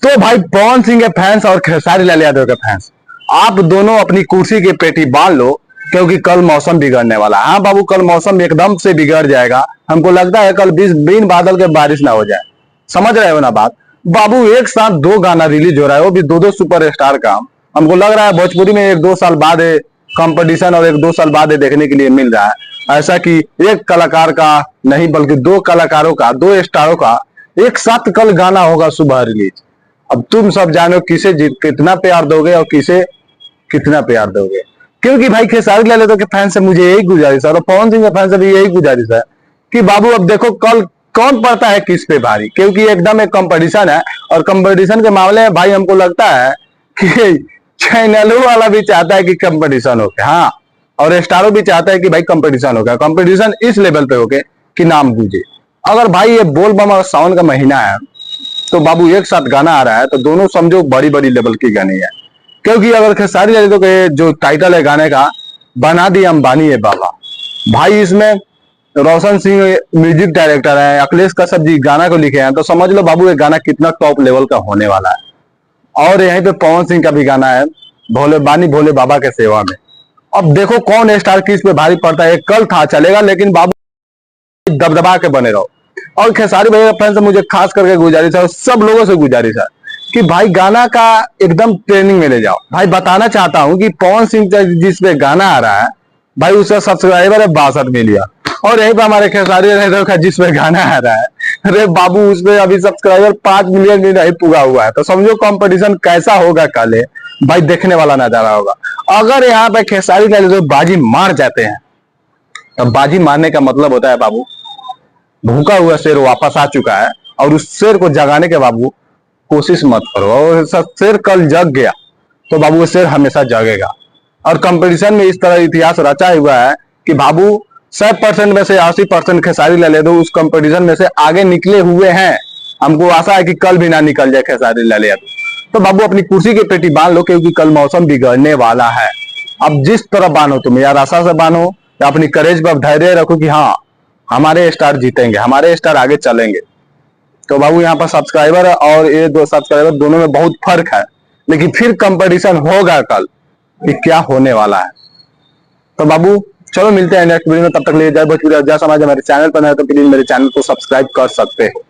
तो भाई पवन सिंह के फैंस और खेसारी लाल यादव के फैंस, आप दोनों अपनी कुर्सी की पेटी बांध लो, क्योंकि कल मौसम बिगड़ने वाला है। हाँ बाबू, कल मौसम एकदम से बिगड़ जाएगा। हमको लगता है कल बिन बादल के बारिश ना हो जाए। समझ रहे हो ना बात? बाबू एक साथ दो गाना रिलीज हो रहा है, वो भी दो दो सुपरस्टार का। हमको लग रहा है भोजपुरी में एक दो साल बाद कंपटीशन और एक दो साल बाद देखने के लिए मिल रहा है। ऐसा कि एक कलाकार का नहीं बल्कि दो कलाकारों का, दो स्टारों का एक साथ कल गाना होगा सुबह रिलीज। अब तुम सब जानो किसे जीत कितना प्यार दोगे और किसे कितना प्यार दोगे। क्योंकि भाई खेसारी लाल यादव के फैन से मुझे यही गुजारिश है और पवन सिंह के फैन से भी यही गुजारिश है कि बाबू अब देखो कल कौन पड़ता है किस पे भारी, क्योंकि एकदम एक कंपटीशन है। और कंपटीशन के मामले में भाई हमको लगता है कि चैनलों वाला भी चाहता है कि कंपटीशन हो गया, हाँ, और स्टारों भी चाहता है कि भाई कंपटीशन हो गया, कंपटीशन इस लेवल पे हो गया कि नाम गूंजे। अगर भाई ये बोल बम और सावन का महीना है तो बाबू एक साथ गाना आ रहा है तो दोनों समझो बड़ी बड़ी लेवल की गानी है। क्योंकि अगर खेसारी लाल यादव के जो टाइटल है गाने का, बना दी अंबानी है बाबा, भाई इसमें रोशन सिंह म्यूजिक डायरेक्टर है, अखिलेश कश्यप जी गाना को लिखे हैं, तो समझ लो बाबू ये गाना कितना टॉप लेवल का होने वाला है। और यहीं पे पवन सिंह का भी गाना है, भोले बानी भोले बाबा के सेवा में। अब देखो कौन स्टार किस पे भारी पड़ता है, कल था चलेगा, लेकिन बाबू दबदबा के बने रहो। और खेसारी भैया फैन से मुझे खास करके गुजारिश है और सब लोगों से गुजारिश है कि भाई गाना का एकदम ट्रेनिंग में ले जाओ। भाई बताना चाहता हूं कि पवन सिंह जिस पे गाना आ रहा है भाई उसका सब्सक्राइबर है 62 मिलियन, और यहीं पे हमारे खेसारी यादव का जिस पे गाना आ रहा है, अरे बाबू उसमें अभी सब्सक्राइबर 5 मिलियन भी नहीं पूरा हुआ है। तो समझो कंपटीशन कैसा होगा कल है भाई, देखने वाला नजारा होगा। अगर यहाँ पे खेसारी लाल यादव बाजी मार जाते हैं, तब बाजी मारने का मतलब होता है बाबू भूखा हुआ शेर वापस आ चुका है, और उस शेर को जगाने के बाबू कोशिश मत करो। और शेर कल जग गया तो बाबू वो शेर हमेशा जगेगा। और कंपटीशन में इस तरह इतिहास रचा हुआ है कि बाबू 100% में से 80% खेसारी लाल यादव उस कंपटीशन में से आगे निकले हुए हैं। हमको आशा है कि कल भी ना निकल जाए खेसारी लाल यादव। तो बाबू अपनी कुर्सी की पेटी बांध लो, क्योंकि कल मौसम बिगड़ने वाला है। अब जिस तरह बांधो तुम, यार आशा से बांधो या अपनी करेज पर धैर्य रखो कि हाँ हमारे स्टार जीतेंगे, हमारे स्टार आगे चलेंगे। तो बाबू यहाँ पर सब्सक्राइबर और ये दो सब्सक्राइबर दोनों में बहुत फर्क है, लेकिन फिर कंपटीशन होगा कल कि क्या होने वाला है। तो बाबू चलो मिलते हैं नेक्स्ट वीडियो में, तब तक ले जय भोजपुरी जय समाज। हमारे चैनल पर है तो प्लीज मेरे चैनल को सब्सक्राइब कर सकते हो।